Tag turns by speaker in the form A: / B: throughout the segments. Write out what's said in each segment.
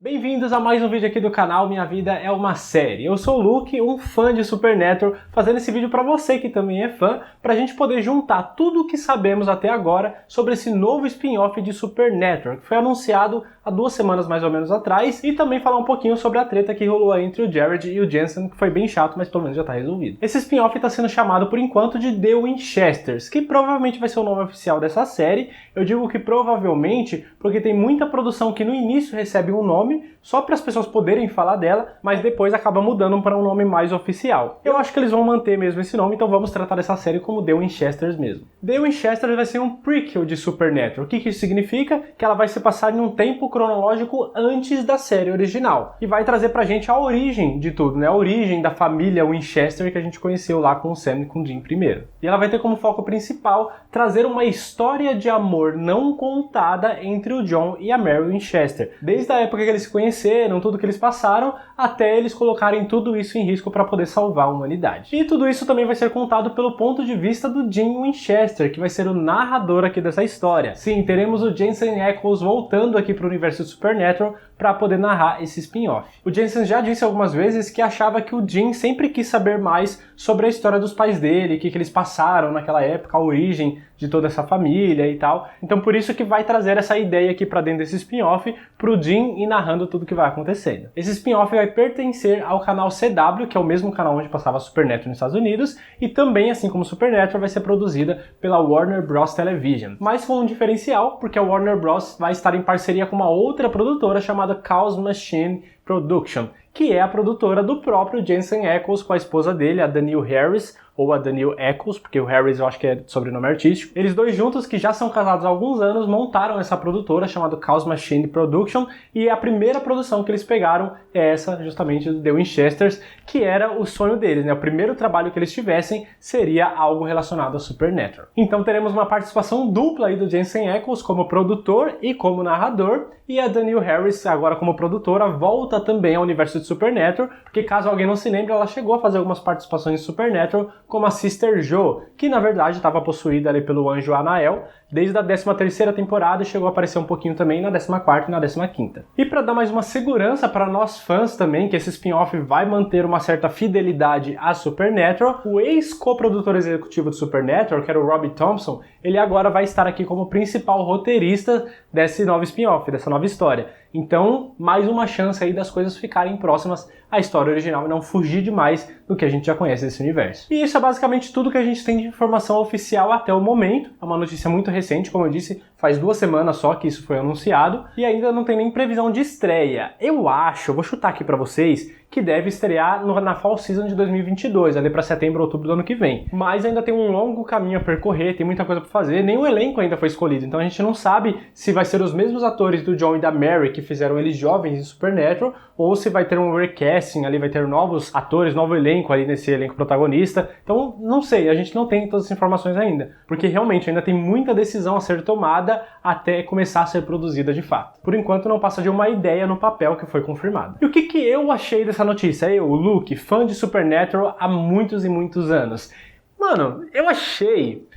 A: Bem-vindos a mais um vídeo aqui do canal Minha Vida é uma Série. Eu sou o Luke, um fã de Supernatural, fazendo esse vídeo para você que também é fã, pra gente poder juntar tudo o que sabemos até agora sobre esse novo spin-off de Supernatural, que foi anunciado há 2 semanas mais ou menos atrás, e também falar um pouquinho sobre a treta que rolou entre o Jared e o Jensen, que foi bem chato, mas pelo menos já tá resolvido. Esse spin-off tá sendo chamado por enquanto de The Winchesters, que provavelmente vai ser o nome oficial dessa série. Eu digo que provavelmente porque tem muita produção que no início recebe um nome, só para as pessoas poderem falar dela, mas depois acaba mudando para um nome mais oficial. Eu acho que eles vão manter mesmo esse nome, então vamos tratar dessa série como The Winchesters mesmo. The Winchesters vai ser um prequel de Supernatural. O que isso significa? Que ela vai se passar em um tempo cronológico antes da série original. E vai trazer pra gente a origem de tudo, né? A origem da família Winchester que a gente conheceu lá com o Sam e com o Jim primeiro. E ela vai ter como foco principal trazer uma história de amor não contada entre o John e a Mary Winchester. Desde a época que eles se conheceram, tudo que eles passaram, até eles colocarem tudo isso em risco para poder salvar a humanidade. E tudo isso também vai ser contado pelo ponto de vista do Jim Winchester, que vai ser o narrador aqui dessa história. Sim, teremos o Jensen Ackles voltando aqui para o universo de Supernatural para poder narrar esse spin-off. O Jensen já disse algumas vezes que achava que o Jim sempre quis saber mais sobre a história dos pais dele, o que eles passaram naquela época, a origem de toda essa família e tal. Então por isso que vai trazer essa ideia aqui para dentro desse spin-off, pro Jim ir narrando tudo que vai acontecendo. Esse spin-off vai pertencer ao canal CW, que é o mesmo canal onde passava Supernatural nos Estados Unidos, e também, assim como Supernatural, vai ser produzida pela Warner Bros. Television. Mas com um diferencial, porque a Warner Bros. Vai estar em parceria com uma outra produtora chamada Chaos Machine Production, que é a produtora do próprio Jensen Ackles com a esposa dele, a Danielle Harris, ou a Danielle Ackles, porque o Harris eu acho que é sobrenome artístico. Eles dois juntos, que já são casados há alguns anos, montaram essa produtora chamada Chaos Machine Production, e a primeira produção que eles pegaram é essa, justamente, do The Winchesters, que era o sonho deles, né? O primeiro trabalho que eles tivessem seria algo relacionado a Supernatural. Então teremos uma participação dupla aí do Jensen Ackles como produtor e como narrador, e a Danielle Harris, agora como produtora, volta também ao universo de Supernatural, porque caso alguém não se lembre, ela chegou a fazer algumas participações em Supernatural, como a Sister Jo, que na verdade estava possuída ali pelo anjo Anael, desde a 13ª temporada, e chegou a aparecer um pouquinho também na 14ª e na 15ª. E para dar mais uma segurança para nós fãs também, que esse spin-off vai manter uma certa fidelidade a Supernatural, o ex-coprodutor executivo de Supernatural, que era o Robbie Thompson, ele agora vai estar aqui como principal roteirista desse novo spin-off, dessa nova história. Então, mais uma chance aí das coisas ficarem próximas à história original e não fugir demais do que a gente já conhece desse universo. E isso é basicamente tudo que a gente tem de informação oficial até o momento. É uma notícia muito recente, como eu disse, faz 2 semanas só que isso foi anunciado, e ainda não tem nem previsão de estreia. Eu acho, vou chutar aqui pra vocês, que deve estrear na Fall Season de 2022, ali pra setembro, outubro do ano que vem. Mas ainda tem um longo caminho a percorrer, tem muita coisa pra fazer, nem o elenco ainda foi escolhido, então a gente não sabe se vai ser os mesmos atores do John e da Mary que fizeram eles jovens em Supernatural, ou se vai ter um recasting ali, vai ter novos atores, novo elenco ali nesse elenco protagonista. Então, não sei, a gente não tem todas as informações ainda, porque realmente ainda tem muita decisão a ser tomada até começar a ser produzida de fato. Por enquanto não passa de uma ideia no papel que foi confirmada. E o que eu achei dessa notícia? Eu, o Luke, fã de Supernatural há muitos e muitos anos. Mano, eu achei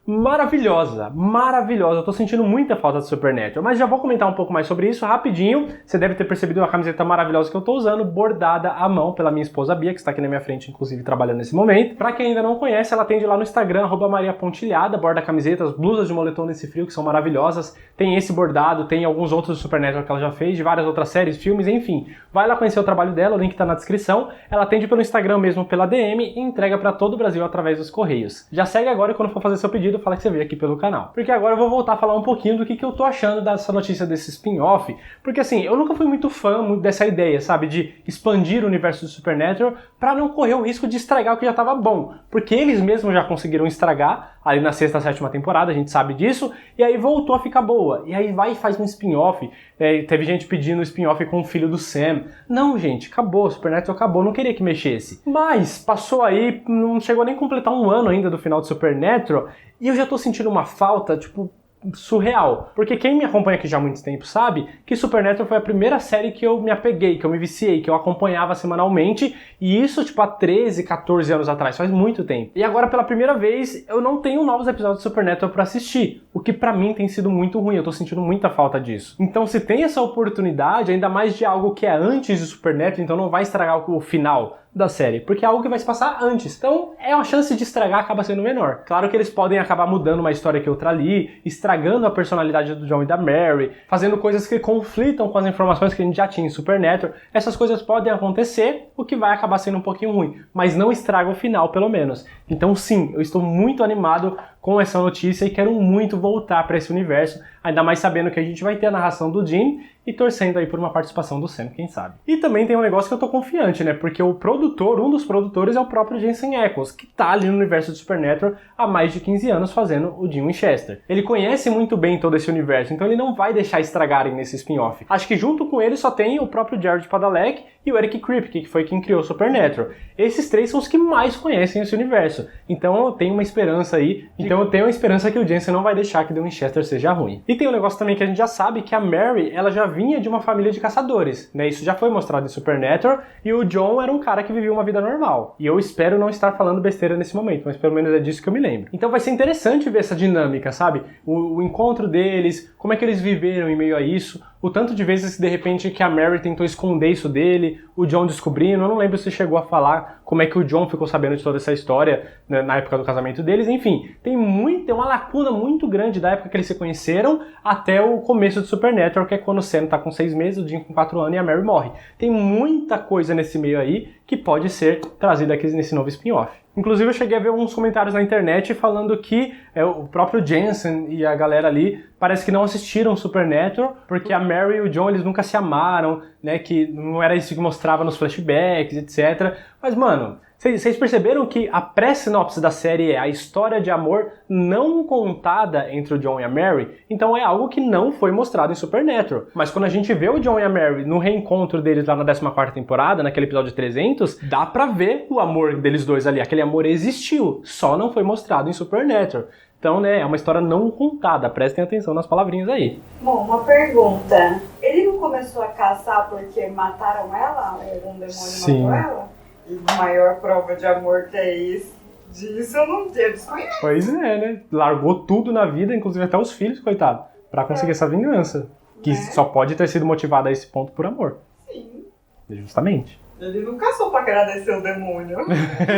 A: maravilhosa, maravilhosa. Eu tô sentindo muita falta de Supernatural, mas já vou comentar um pouco mais sobre isso rapidinho. Você deve ter percebido a camiseta maravilhosa que eu tô usando, bordada à mão pela minha esposa Bia, que está aqui na minha frente, inclusive, trabalhando nesse momento. Pra quem ainda não conhece, ela atende lá no Instagram, @mariapontilhada, borda camisetas, blusas de moletom nesse frio, que são maravilhosas. Tem esse bordado, tem alguns outros do Supernatural que ela já fez, de várias outras séries, filmes, enfim. Vai lá conhecer o trabalho dela, o link tá na descrição. Ela atende pelo Instagram mesmo, pela DM, e entrega pra todo o Brasil através dos correios. Já segue agora e quando for fazer seu pedido, fala que você veio aqui pelo canal. Porque agora eu vou voltar a falar um pouquinho do que eu tô achando dessa notícia desse spin-off, porque assim, eu nunca fui muito fã dessa ideia, sabe, de expandir o universo de Supernatural pra não correr o risco de estragar o que já tava bom, porque eles mesmos já conseguiram estragar ali na 6ª, 7ª temporada, a gente sabe disso, e aí voltou a ficar boa, e aí vai e faz um spin-off. Teve gente pedindo spin-off com o filho do Sam. Não, gente, acabou, Supernatural acabou, não queria que mexesse. Mas passou aí, não chegou nem a completar 1 ano ainda do final de Supernatural, e eu já tô sentindo uma falta, tipo, surreal. Porque quem me acompanha aqui já há muito tempo sabe que Supernatural foi a primeira série que eu me apeguei, que eu me viciei, que eu acompanhava semanalmente, e isso tipo há 13, 14 anos atrás, faz muito tempo. E agora pela primeira vez eu não tenho novos episódios de Supernatural pra assistir, o que pra mim tem sido muito ruim, eu tô sentindo muita falta disso. Então se tem essa oportunidade, ainda mais de algo que é antes de Supernatural, então não vai estragar o final da série, porque é algo que vai se passar antes. Então, a chance de estragar acaba sendo menor. Claro que eles podem acabar mudando uma história que outra ali, estragando a personalidade do John e da Mary, fazendo coisas que conflitam com as informações que a gente já tinha em Supernatural. Essas coisas podem acontecer, o que vai acabar sendo um pouquinho ruim, mas não estraga o final, pelo menos. Então, sim, eu estou muito animado com essa notícia e quero muito voltar para esse universo, ainda mais sabendo que a gente vai ter a narração do Dean e torcendo aí por uma participação do Sam, quem sabe. E também tem um negócio que eu tô confiante, né? Porque o produtor, um dos produtores é o próprio Jensen Ackles, que tá ali no universo de Supernatural há mais de 15 anos fazendo o Dean Winchester. Ele conhece muito bem todo esse universo, então ele não vai deixar estragarem nesse spin-off. Acho que junto com ele só tem o próprio Jared Padalecki e o Eric Kripke, que foi quem criou Supernatural. Esses três são os que mais conhecem esse universo. Então eu tenho uma esperança aí, eu tenho a esperança que o Jensen não vai deixar que The Winchester seja ruim. E tem um negócio também que a gente já sabe, que a Mary, ela já vinha de uma família de caçadores, né? Isso já foi mostrado em Supernatural, e o John era um cara que vivia uma vida normal. E eu espero não estar falando besteira nesse momento, mas pelo menos é disso que eu me lembro. Então vai ser interessante ver essa dinâmica, sabe? O encontro deles, como é que eles viveram em meio a isso, o tanto de vezes que de repente que a Mary tentou esconder isso dele, o John descobrindo, eu não lembro se chegou a falar como é que o John ficou sabendo de toda essa história, né, na época do casamento deles, enfim, tem uma lacuna muito grande da época que eles se conheceram até o começo de Supernatural, que é quando o Sam tá com 6 meses, o Dean com 4 anos e a Mary morre. Tem muita coisa nesse meio aí que pode ser trazida aqui nesse novo spin-off. Inclusive eu cheguei a ver alguns comentários na internet falando que o próprio Jensen e a galera ali parece que não assistiram Supernatural, porque a Mary e o John eles nunca se amaram, né, que não era isso que mostrava nos flashbacks, etc. Mas, mano, vocês perceberam que a pré-sinopse da série é a história de amor não contada entre o John e a Mary? Então é algo que não foi mostrado em Supernatural. Mas quando a gente vê o John e a Mary no reencontro deles lá na 14ª temporada, naquele episódio 300, dá pra ver o amor deles dois ali. Aquele amor existiu, só não foi mostrado em Supernatural. Então, né, é uma história não contada. Prestem atenção nas palavrinhas aí.
B: Bom, uma pergunta. Ele não começou a caçar porque mataram ela? Algum demônio
A: Sim.
B: matou ela? E a maior prova de amor que é isso, disso eu não tenho, desconheço.
A: Pois é, né? Largou tudo na vida, inclusive até os filhos, coitado, pra conseguir essa vingança. Que só pode ter sido motivada a esse ponto por amor.
B: Sim.
A: Justamente.
B: Ele não caçou pra agradecer o demônio.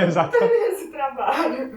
A: Exatamente.
B: Esse trabalho.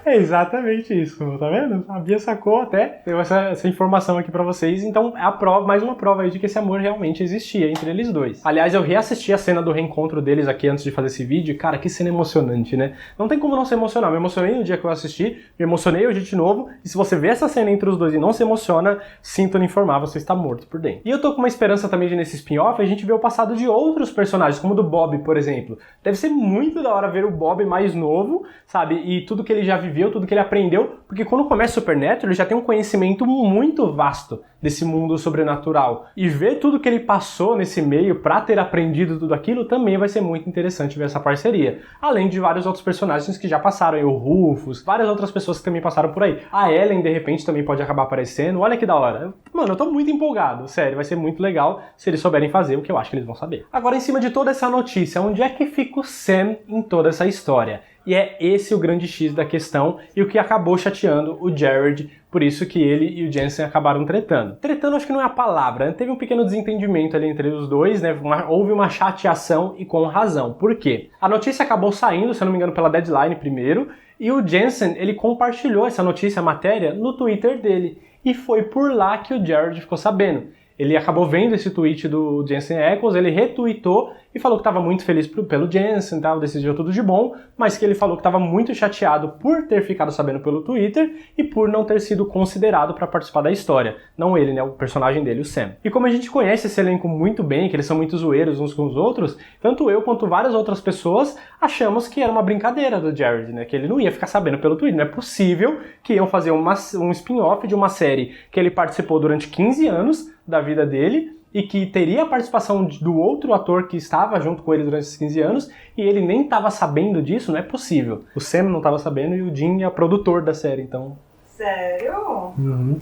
A: É exatamente isso, tá vendo? A Bia sacou até, deu essa informação aqui pra vocês, então é a prova, mais uma prova aí de que esse amor realmente existia entre eles dois. Aliás, eu reassisti a cena do reencontro deles aqui antes de fazer esse vídeo, cara, que cena emocionante, né? Não tem como não se emocionar, me emocionei no dia que eu assisti, me emocionei hoje de novo, e se você vê essa cena entre os dois e não se emociona, sinto lhe informar, você está morto por dentro. E eu tô com uma esperança também de nesse spin-off a gente ver o passado de outros personagens, como o do Bob, por exemplo. Deve ser muito da hora ver o Bob mais novo, sabe? E tudo que ele já viveu, tudo que ele aprendeu, porque quando começa Supernatural, ele já tem um conhecimento muito vasto desse mundo sobrenatural. E ver tudo que ele passou nesse meio pra ter aprendido tudo aquilo também vai ser muito interessante ver essa parceria. Além de vários outros personagens que já passaram, aí, o Rufus, várias outras pessoas que também passaram por aí. A Ellen, de repente, também pode acabar aparecendo. Olha que da hora. Mano, eu tô muito empolgado, sério. Vai ser muito legal se eles souberem fazer o que eu acho que eles vão saber. Agora, em cima de toda essa notícia, onde é que fica o Sam em toda essa história? E é esse o grande X da questão e o que acabou chateando o Jared, por isso que ele e o Jensen acabaram tretando. Tretando acho que não é a palavra, né? Teve um pequeno desentendimento ali entre os dois, né? Houve uma chateação e com razão. Por quê? A notícia acabou saindo, se eu não me engano, pela Deadline primeiro, e o Jensen, ele compartilhou essa notícia, a matéria, no Twitter dele. E foi por lá que o Jared ficou sabendo. Ele acabou vendo esse tweet do Jensen Ackles, ele retweetou e falou que estava muito feliz pelo Jensen, tal, desejou tudo de bom, mas que ele falou que estava muito chateado por ter ficado sabendo pelo Twitter e por não ter sido considerado para participar da história. Não ele, né, o personagem dele, o Sam. E como a gente conhece esse elenco muito bem, que eles são muito zoeiros uns com os outros, tanto eu quanto várias outras pessoas achamos que era uma brincadeira do Jared, né, que ele não ia ficar sabendo pelo Twitter. Não é possível que iam fazer um spin-off de uma série que ele participou durante 15 anos da vida dele e que teria a participação do outro ator que estava junto com ele durante esses 15 anos e ele nem estava sabendo disso, não é possível. O Sam não estava sabendo e o Dean é produtor da série, então...
B: Sério?
A: Uhum.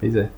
A: Pois é.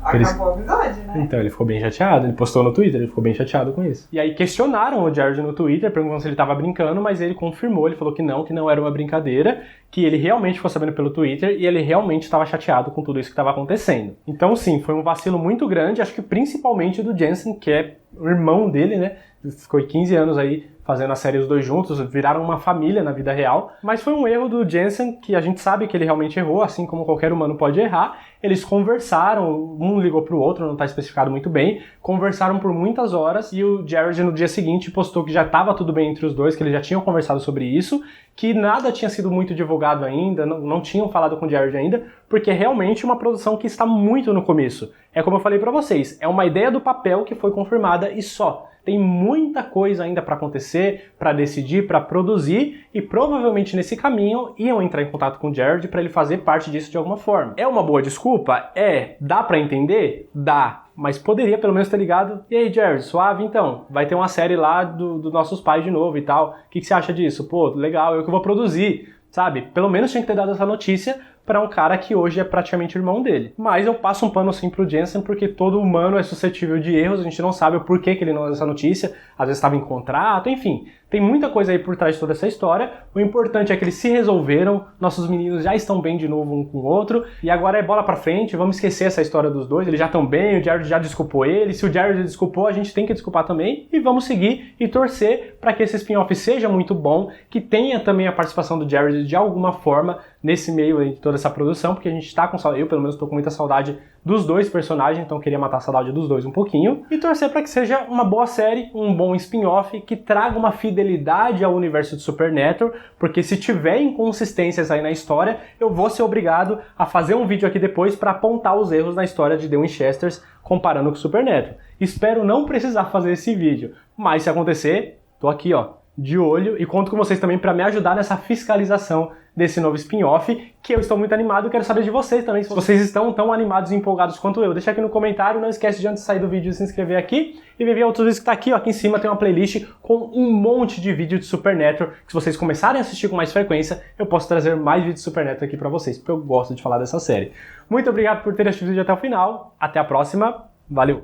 B: Acabou a amizade, né?
A: Então, ele ficou bem chateado, ele postou no Twitter, ele ficou bem chateado com isso. E aí questionaram o Jared no Twitter, perguntando se ele tava brincando, mas ele confirmou, ele falou que não era uma brincadeira, que ele realmente ficou sabendo pelo Twitter e ele realmente estava chateado com tudo isso que estava acontecendo. Então, sim, foi um vacilo muito grande, acho que principalmente do Jensen, que é o irmão dele, né? Ficou 15 anos aí fazendo a série os dois juntos, viraram uma família na vida real, mas foi um erro do Jensen que a gente sabe que ele realmente errou, assim como qualquer humano pode errar. Eles conversaram, um ligou pro outro, não está especificado muito bem, conversaram por muitas horas e o Jared no dia seguinte postou que já estava tudo bem entre os dois, que eles já tinham conversado sobre isso, que nada tinha sido muito divulgado ainda, não tinham falado com o Jared ainda, porque é realmente uma produção que está muito no começo. É como eu falei pra vocês, é uma ideia do papel que foi confirmada e só. Tem muita coisa ainda para acontecer, para decidir, para produzir e provavelmente nesse caminho iam entrar em contato com o Jared para ele fazer parte disso de alguma forma. É uma boa desculpa? É. Dá para entender? Dá. Mas poderia pelo menos ter ligado. E aí, Jared, suave então? Vai ter uma série lá dos nossos pais de novo e tal. O que você acha disso? Pô, legal, eu que vou produzir. Sabe? Pelo menos tinha que ter dado essa notícia para um cara que hoje é praticamente irmão dele. Mas eu passo um pano sim pro Jensen, porque todo humano é suscetível de erros, a gente não sabe o porquê que ele não deu essa notícia, às vezes estava em contrato, enfim. Tem muita coisa aí por trás de toda essa história. O importante é que eles se resolveram, nossos meninos já estão bem de novo um com o outro, e agora é bola pra frente, vamos esquecer essa história dos dois, eles já estão bem, o Jared já desculpou ele, se o Jared desculpou, a gente tem que desculpar também, e vamos seguir e torcer para que esse spin-off seja muito bom, que tenha também a participação do Jared de alguma forma nesse meio aí de toda essa produção, porque a gente tá com saudade, eu pelo menos tô com muita saudade dos dois personagens, então queria matar a saudade dos dois um pouquinho, e torcer para que seja uma boa série, um bom spin-off, que traga uma fidelidade ao universo de Supernatural, porque se tiver inconsistências aí na história, eu vou ser obrigado a fazer um vídeo aqui depois para apontar os erros na história de The Winchesters, comparando com Supernatural. Espero não precisar fazer esse vídeo, mas se acontecer, tô aqui ó, de olho, e conto com vocês também para me ajudar nessa fiscalização desse novo spin-off, que eu estou muito animado e quero saber de vocês também, se vocês estão tão animados e empolgados quanto eu. Deixa aqui no comentário, não esquece de antes de sair do vídeo se inscrever aqui e ver outros vídeos que tá aqui, ó, aqui em cima tem uma playlist com um monte de vídeo de Supernatural, que se vocês começarem a assistir com mais frequência, eu posso trazer mais vídeos de Supernatural aqui pra vocês, porque eu gosto de falar dessa série. Muito obrigado por ter assistido o vídeo até o final, até a próxima, valeu!